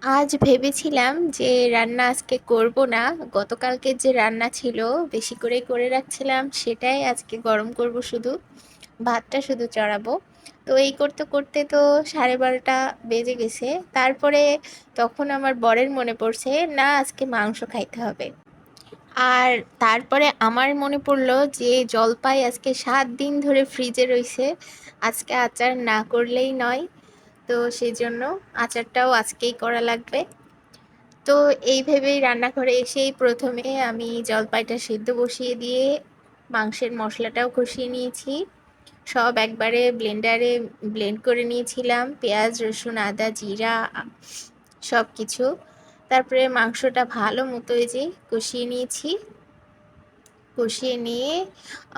আজ ভেবেছিলাম যে রান্না আজকে করব না। গতকালকে যে রান্না ছিল বেশি করেই করে রাখছিলাম, সেটাই আজকে গরম করব শুধু। ভাতটা শুধু চড়াবো। তো এই করতে করতে তো 12:30 বেজে গেছে। তারপরে তখন আমার বরের মনে পড়ছে, না আজকে মাংস খাইতে হবে। আর তারপরে আমার মনে পড়লো যে জলপাই আজকে 7 দিন ধরে ফ্রিজে রইছে, আজকে আচার না করলেই নয়। তো সেই জন্য আচারটাও আজকেই করা লাগবে। তো এই ভেবেই রান্নাঘরে এসেই প্রথমে আমি জলপাইটা সিদ্ধ বসিয়ে দিয়ে মাংসের মশলাটাও কষিয়ে নিয়েছি। সব একবারে ব্লেন্ডারে ব্লেন্ড করে নিয়েছিলাম, পেঁয়াজ রসুন আদা জিরা সব কিছু। তারপরে মাংসটা ভালো মতো এই যে কষিয়ে নিয়েছি। কষিয়ে নিয়ে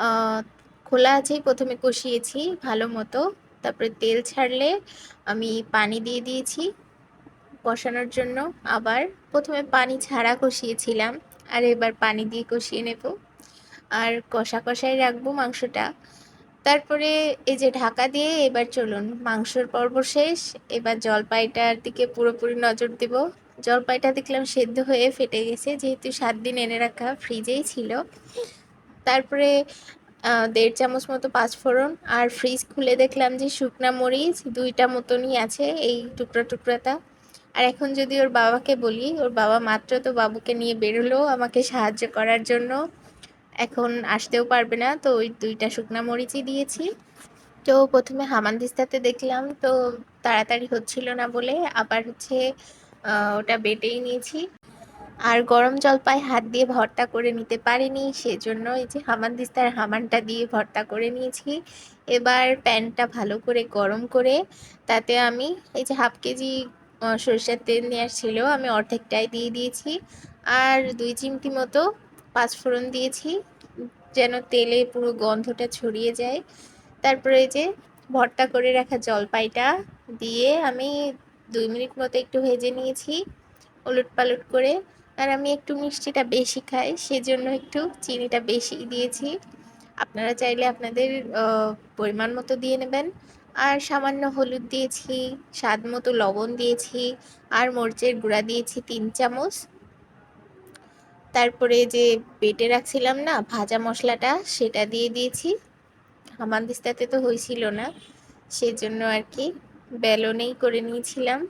আহ, খোলা আঁচেই প্রথমে কষিয়েছি ভালো মতো। তারপরে তেল ছাড়লে আমি পানি দিয়ে দিয়েছি কষানোর জন্য। আবার প্রথমে পানি ছাড়া কষিয়েছিলাম, আর এবার পানি দিয়ে কষিয়ে নেব। আর কষা কষাই রাখবো মাংসটা। তারপরে এই যে ঢাকা দিয়ে এবার চলুন, মাংসর পর্ব শেষ। এবার জলপাইটার দিকে পুরোপুরি নজর দেব। জলপাইটা দেখলাম সেদ্ধ হয়ে ফেটে গেছে, যেহেতু 7 দিন এনে রাখা ফ্রিজেই ছিল। তারপরে 1.5 চামচ মতো পাঁচফোড়ন, আর ফ্রিজ খুলে দেখলাম যে শুকনা মরিচ 2টা মতনই আছে এই টুকরো টুকরাটা। আর এখন যদি ওর বাবাকে বলি, ওর বাবা মাত্র তো বাবুকে নিয়ে বেরোলো আমাকে সাহায্য করার জন্য, এখন আসতেও পারবে না, তো ওই 2টা শুকনা মরিচই দিয়েছি। তো প্রথমে হামানদিস্তাতে দেখলাম তো তাড়াতাড়ি হচ্ছিল না বলে আবার হচ্ছে ওটা বেটেই নিয়েছি। আর গরম জলপাই হাত দিয়ে ভর্তা করে নিতে পারিনি, সেজন্য এই যে হামানদিস্তার হামানটা দিয়ে ভর্তা করে নিয়েছি। এবার প্যানটা ভালো করে গরম করে তাতে আমি এই যে ½ কেজি সরষের তেল নেওয়ার ছিল, আমি অর্ধেকটাই দিয়ে দিয়েছি। আর 2 চিমটি মতো পাঁচফোড়ন দিয়েছি, যেন তেলে পুরো গন্ধটা ছড়িয়ে যায়। তারপরে এই যে ভর্তা করে রাখা জলপাইটা দিয়ে আমি 2 মিনিট মতো একটু ভেজে নিয়েছি ওলটপালট করে। আর আমি একটু মিষ্টিটা বেশি খাই, সেজন্য একটু চিনিটা বেশি দিয়েছি। আপনারা চাইলে আপনাদের পরিমাণ মতো দিয়ে নেবেন। আর সামান্য হলুদ দিয়েছি, স্বাদ মতো লবণ দিয়েছি, আর মরিচের গুঁড়া দিয়েছি 3 চামচ। তারপরে যে বেটে রাখছিলাম না ভাজা মশলাটা, সেটা দিয়ে দিয়েছি। হামানদিস্তাতে তো হয়েছিল না, সেজন্য আর কি বেলনেই করে নিয়েছিলাম।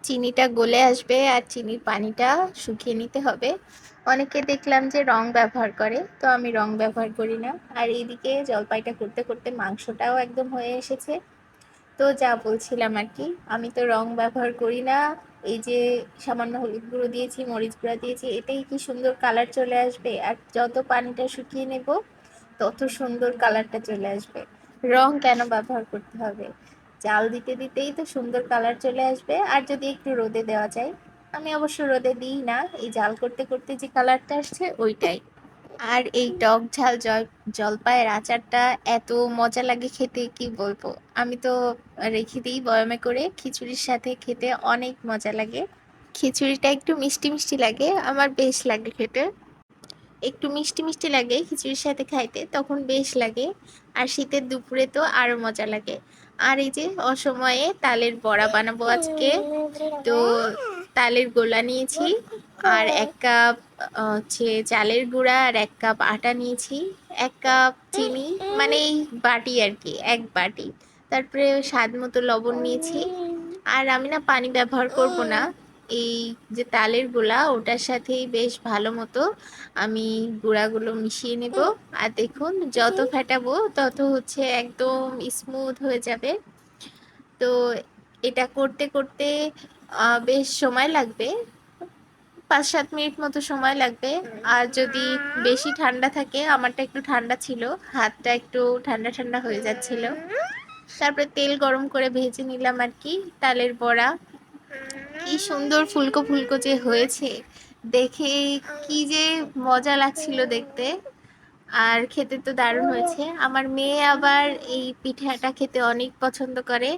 চিনিটা গলে আসবে আর চিনির পানিটা শুকিয়ে নিতে হবে। অনেকে দেখলাম যে রং ব্যবহার করে, তো আমি রং ব্যবহার করি না। আর এইদিকে জলপাইটা করতে করতে মাংসটাও একদম হয়ে এসেছে। তো যা বলছিলাম আর কি, আমি তো রং ব্যবহার করি না। এই যে সামান্য হলুদ গুঁড়ো দিয়েছি, মরিচ গুঁড়া দিয়েছি, এতেই কি সুন্দর কালার চলে আসবে। আর যত পানিটা শুকিয়ে নেব তত সুন্দর কালারটা চলে আসবে। রং কেন ব্যবহার করতে হবে? জাল দিতে দিতেই তো সুন্দর কালার চলে আসবে। আর যদি একটু রোদে দেওয়া যায়, আমি অবশ্য রোদে দিই না, এই জাল করতে করতে যে কালারটা আসছে ওইটাই। আর এই টক ঝাল জলপাইয়ের আচারটা এত মজা লাগে খেতে, কি বলবো। আমি তো রেখে দিই বয়ামে করে, খিচুড়ির সাথে খেতে অনেক মজা লাগে। খিচুড়িটা একটু মিষ্টি মিষ্টি লাগে, আমার বেশ লাগে খেতে। একটু মিষ্টি মিষ্টি লাগে খিচুড়ির সাথে খাইতে, তখন বেশ লাগে। আর শীতের দুপুরে তো আরো মজা লাগে। আর এই যে অসময়ে তালের বড়া বানাবো আজকে। তো তালের গোলা নিয়েছি, আর 1 কাপ হচ্ছে চালের গুঁড়া, আর 1 কাপ আটা নিয়েছি, 1 কাপ চিনি, মানে এই বাটি আর কি, 1 বাটি। তারপরে স্বাদ মতো লবণ নিয়েছি। আর আমি না পানি ব্যবহার করব না, এই যে তালের গোলা ওটার সাথেই বেশ ভালো মতো আমি গুঁড়াগুলো মিশিয়ে নেব। আর দেখুন যত ফেটাবো তত হচ্ছে একদম স্মুথ হয়ে যাবে। তো এটা করতে করতে বেশ সময় লাগবে, 5-7 মিনিট মতো সময় লাগবে। আর যদি বেশি ঠান্ডা থাকে, আমারটা একটু ঠান্ডা ছিল, হাতটা একটু ঠান্ডা ঠান্ডা হয়ে যাচ্ছিল। তারপরে তেল গরম করে ভেজে নিলাম আর কি তালের বড়া। কি সুন্দর ফুলকো ফুলকো যে হয়েছে, দেখে কি যে মজা লাগছিল দেখতে। আর খেতে তো দারুণ হয়েছে। আমার মেয়ে আবার এই পিঠাটা খেতে অনেক পছন্দ করে।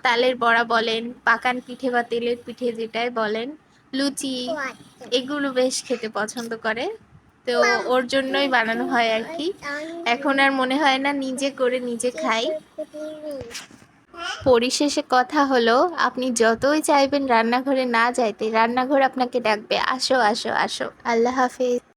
তালের বড়া বলেন, পাকান পিঠে বা তেলের পিঠে যেটাই বলেন, লুচি, এগুলো বেশ খেতে পছন্দ করে। তো ওর জন্যই বানানো হয় আর কি। এখন আর মনে হয় না নিজে করে নিজে খাই। পরিশেষে কথা হলো, আপনি যতই চাইবেন রান্নাঘরে না যাইতে, রান্নাঘর আপনাকে ডাকবে, আসো আসো আসো। আল্লাহ হাফেজ।